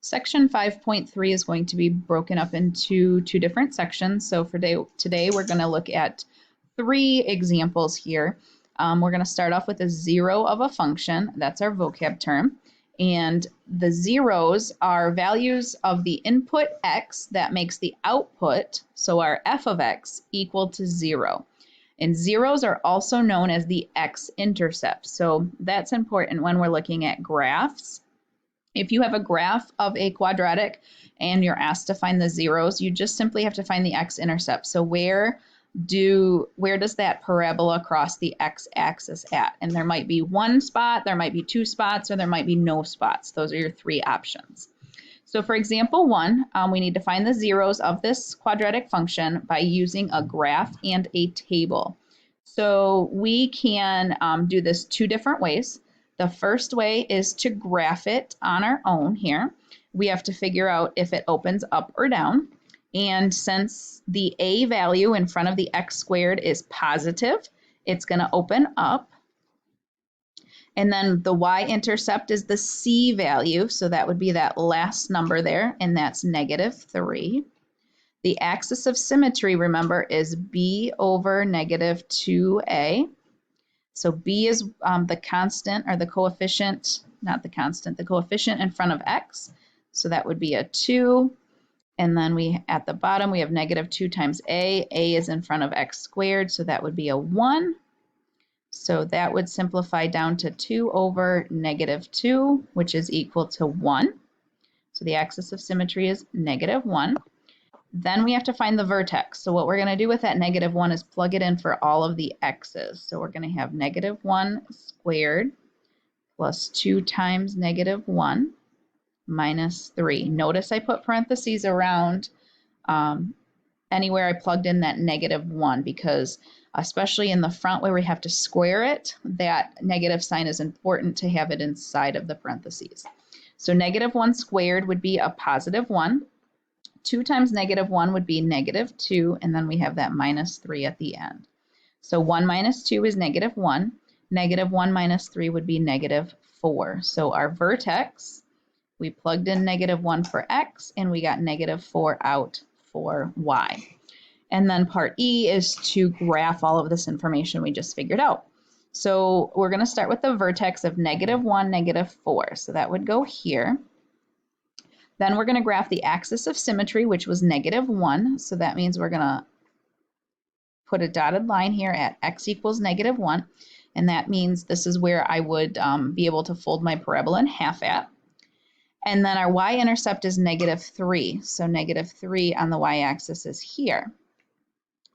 Section 5.3 is going to be broken up into two different sections. So for today, we're going to look at 3 examples here. We're going to start off with a zero of a function. That's our vocab term. And the zeros are values of the input x that makes the output, so our f of x, equal to 0. And zeros are also known as the x-intercept. So that's important when we're looking at graphs. If you have a graph of a quadratic and you're asked to find the zeros, you just simply have to find the x-intercept. So where does that parabola cross the x-axis at? And there might be 1 spot, there might be 2 spots, or there might be no spots. Those are your 3 options. So for example 1, we need to find the zeros of this quadratic function by using a graph and a table. So we can do this 2 different ways. The first way is to graph it on our own here. We have to figure out if it opens up or down. And since the a value in front of the x squared is positive, it's going to open up. And then the y-intercept is the c value, so that would be that last number there, and that's -3. The axis of symmetry, remember, is b over -2a. So b is the constant, or the coefficient, not the constant, the coefficient in front of x. So that would be a 2. And then at the bottom, we have -2 times a. A is in front of x squared, so that would be a 1. So that would simplify down to 2 over -2, which is equal to 1. So the axis of symmetry is -1. Then we have to find the vertex. So what we're going to do with that -1 is plug it in for all of the x's. So we're going to have -1 squared plus 2 times -1 minus 3. Notice I put parentheses around anywhere I plugged in that -1, because especially in the front where we have to square it, that negative sign is important to have it inside of the parentheses. So -1 squared would be a +1. 2 times -1 would be -2, and then we have that -3 at the end. So 1 minus 2 is -1. -1 minus 3 would be -4. So our vertex, we plugged in -1 for x, and we got -4 out for y. And then part E is to graph all of this information we just figured out. So we're going to start with the vertex of -1, -4. So that would go here. Then we're going to graph the axis of symmetry, which was -1. So that means we're going to put a dotted line here at x equals -1. And that means this is where I would be able to fold my parabola in half at. And then our y-intercept is -3. So -3 on the y-axis is here.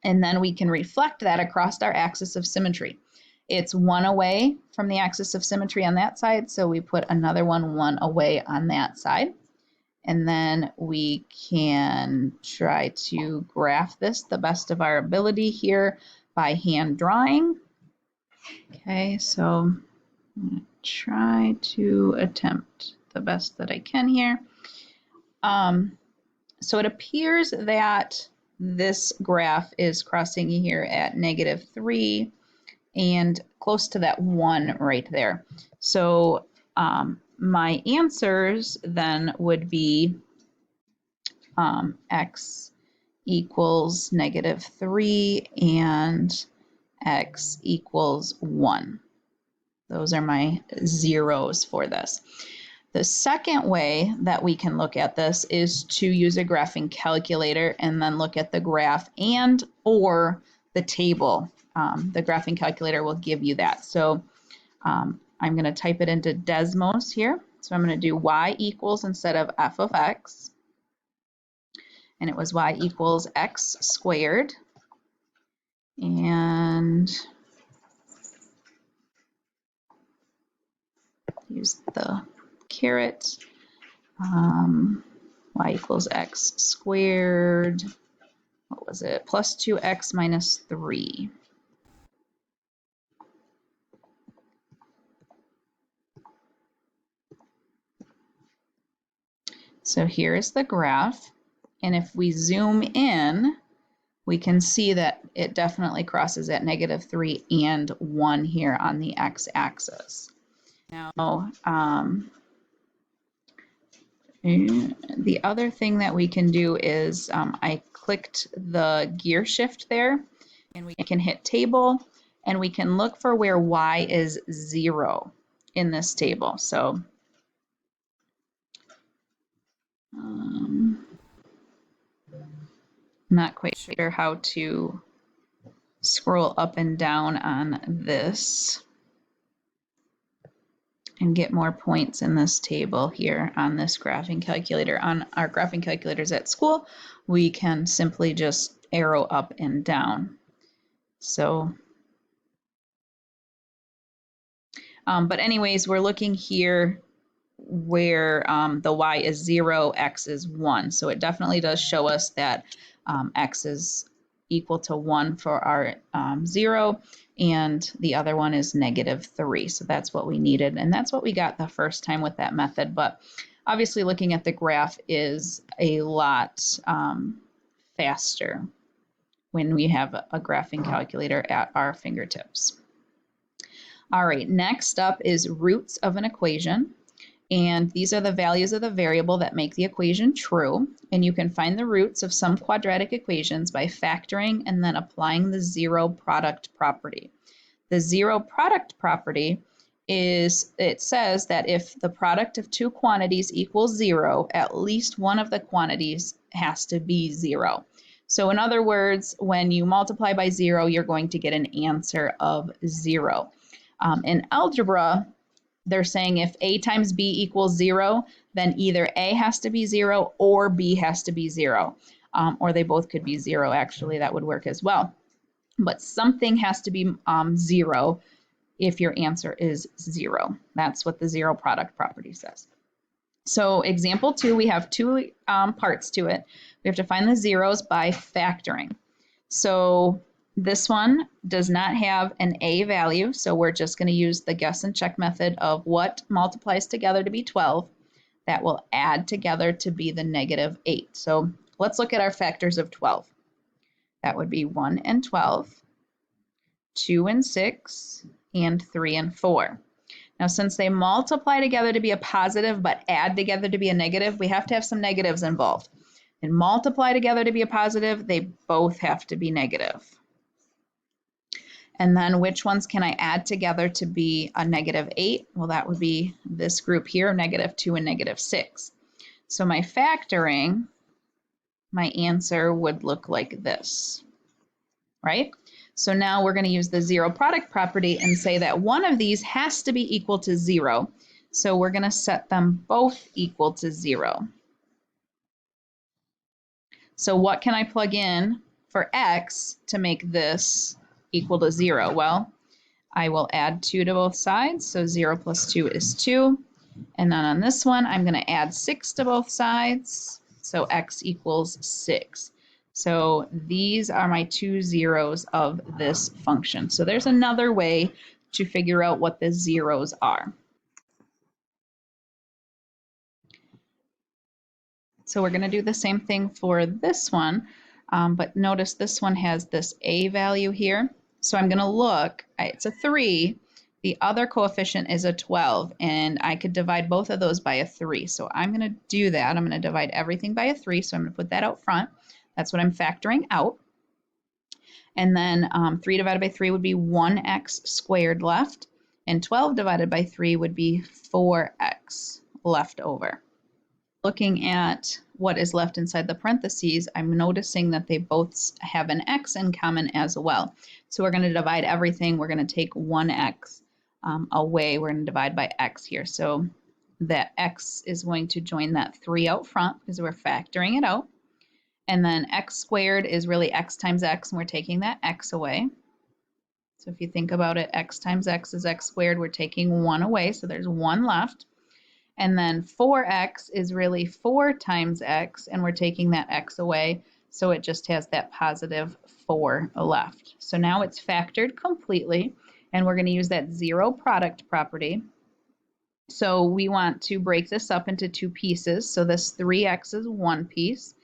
And then we can reflect that across our axis of symmetry. It's 1 away from the axis of symmetry on that side. So we put another 1 away on that side. And then we can try to graph this the best of our ability here by hand drawing. Okay, so I'm going to try to attempt the best that I can here. So it appears that this graph is crossing here at -3 and close to that 1 right there. So my answers then would be x equals -3 and x equals 1. Those are my zeros for this. The second way that we can look at this is to use a graphing calculator and then look at the graph and or the table. The graphing calculator will give you that. So I'm going to type it into Desmos here. So I'm going to do y equals instead of f of x. And it was y equals x squared. And use the caret. Y equals x squared. What was it? Plus 2x minus 3. So here is the graph, and if we zoom in, we can see that it definitely crosses at -3 and 1 here on the x-axis. Now, And the other thing that we can do is I clicked the gear shift there, and we can hit table, and we can look for where y is 0 in this table. So not quite sure how to scroll up and down on this and get more points in this table here on this graphing calculator. On our graphing calculators at school, we can simply just arrow up and down. So, but anyways, we're looking here where the y is 0, x is 1. So it definitely does show us that x is equal to 1 for our 0, and the other one is -3. So that's what we needed, and that's what we got the first time with that method. But obviously looking at the graph is a lot faster when we have a graphing calculator at our fingertips. All right, next up is roots of an equation. And these are the values of the variable that make the equation true. And you can find the roots of some quadratic equations by factoring and then applying the zero product property. The zero product property is, it says that if the product of two quantities equals 0, at least one of the quantities has to be 0. So in other words, when you multiply by 0, you're going to get an answer of 0. In algebra, they're saying if a times b equals 0, then either a has to be 0 or b has to be 0. Or they both could be 0, actually. That would work as well. But something has to be 0 if your answer is 0. That's what the zero product property says. So example 2, we have two parts to it. We have to find the zeros by factoring. So this one does not have an a value, so we're just going to use the guess and check method of what multiplies together to be 12. That will add together to be the -8. So let's look at our factors of 12. That would be 1 and 12, 2 and 6, and 3 and 4. Now, since they multiply together to be a positive but add together to be a negative, we have to have some negatives involved. And multiply together to be a positive, they both have to be negative. And then which ones can I add together to be a -8? Well, that would be this group here, -2 and -6. So my factoring, my answer would look like this, right? So now we're going to use the zero product property and say that one of these has to be equal to 0. So we're going to set them both equal to 0. So what can I plug in for x to make this equal to 0? Well, I will add 2 to both sides, so 0 plus 2 is 2. And then on this one, I'm going to add 6 to both sides, so x equals 6. So these are my two zeros of this function. So there's another way to figure out what the zeros are. So we're going to do the same thing for this one, but notice this one has this a value here. So I'm going to look, it's a 3, the other coefficient is a 12, and I could divide both of those by a 3. So I'm going to do that. I'm going to divide everything by a 3, so I'm going to put that out front. That's what I'm factoring out. And then 3 divided by 3 would be 1x squared left, and 12 divided by 3 would be 4x left over. Looking at what is left inside the parentheses, I'm noticing that they both have an x in common as well. So we're going to divide everything. We're going to take 1x away. We're going to divide by x here. So that x is going to join that 3 out front because we're factoring it out. And then x squared is really x times x, and we're taking that x away. So if you think about it, x times x is x squared. We're taking 1 away, so there's 1 left. And then 4x is really 4 times x, and we're taking that x away, so it just has that positive 4 left. So now it's factored completely, and we're going to use that zero product property. So we want to break this up into 2 pieces. So this 3x is one piece,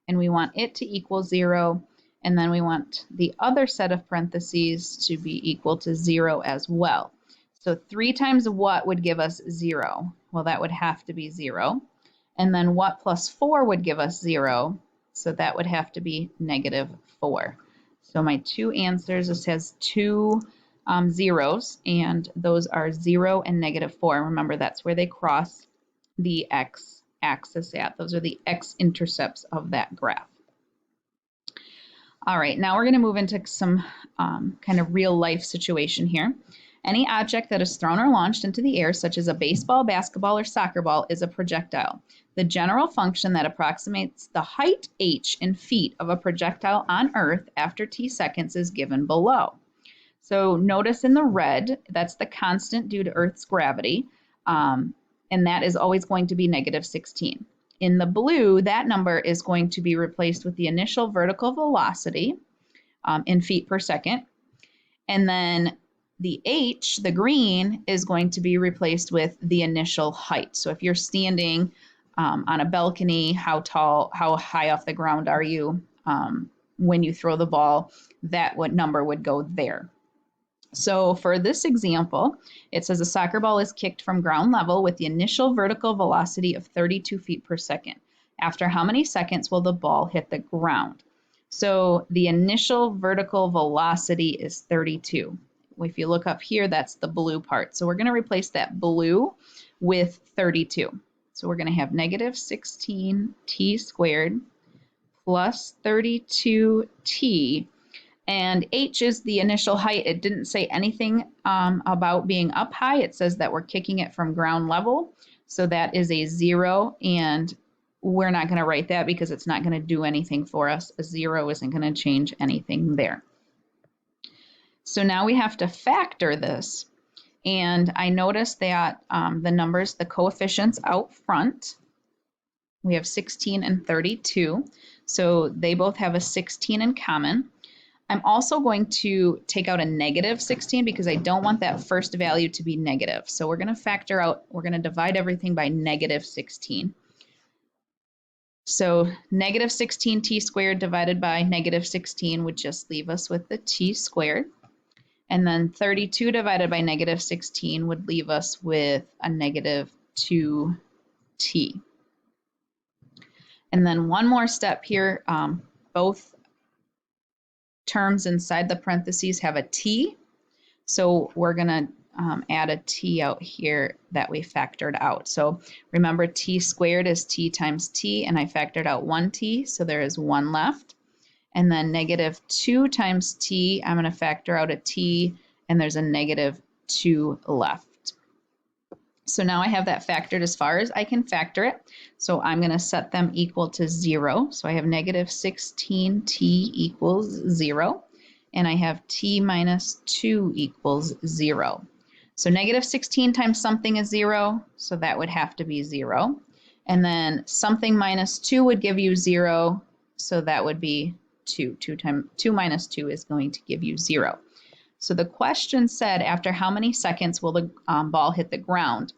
and we want it to equal 0, and then we want the other set of parentheses to be equal to 0 as well. So 3 times what would give us 0? Well, that would have to be 0. And then what plus 4 would give us 0? So that would have to be -4. So my two answers, this has two zeros, and those are 0 and -4. Remember, that's where they cross the x-axis at. Those are the x-intercepts of that graph. All right, now we're going to move into some kind of real life situation here. Any object that is thrown or launched into the air, such as a baseball, basketball, or soccer ball, is a projectile. The general function that approximates the height h in feet of a projectile on Earth after t seconds is given below. So notice in the red, that's the constant due to Earth's gravity, and that is always going to be -16. In the blue, that number is going to be replaced with the initial vertical velocity in feet per second, and then the H, the green, is going to be replaced with the initial height. So if you're standing on a balcony, how high off the ground are you when you throw the ball? That number would go there. So for this example, it says a soccer ball is kicked from ground level with the initial vertical velocity of 32 feet per second. After how many seconds will the ball hit the ground? So the initial vertical velocity is 32. If you look up here, that's the blue part. So we're going to replace that blue with 32. So we're going to have -16t squared plus 32t. And h is the initial height. It didn't say anything about being up high. It says that we're kicking it from ground level. So that is a 0, and we're not going to write that because it's not going to do anything for us. A 0 isn't going to change anything there. So now we have to factor this. And I noticed that the numbers, the coefficients out front, we have 16 and 32. So they both have a 16 in common. I'm also going to take out a -16 because I don't want that first value to be negative. So we're going to factor out, we're going to divide everything by -16. So -16t squared divided by -16 would just leave us with the t squared. And then 32 divided by -16 would leave us with a -2t. And then one more step here, both terms inside the parentheses have a t, so we're going to add a t out here that we factored out. So remember, t squared is t times t, and I factored out 1t, so there is 1 left. And then -2 times t, I'm going to factor out a t, and there's a -2 left. So now I have that factored as far as I can factor it. So I'm going to set them equal to 0. So I have -16t equals 0. And I have t minus 2 equals 0. So -16 times something is 0. So that would have to be 0. And then something minus 2 would give you 0. So that would be 2. 2 minus 2 is going to give you 0. So the question said, after how many seconds will the ball hit the ground?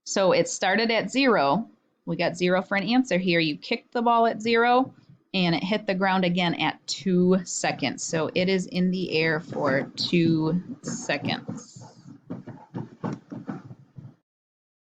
So it started at 0. We got 0 for an answer here. You kicked the ball at 0, and it hit the ground again at 2 seconds. So it is in the air for 2 seconds.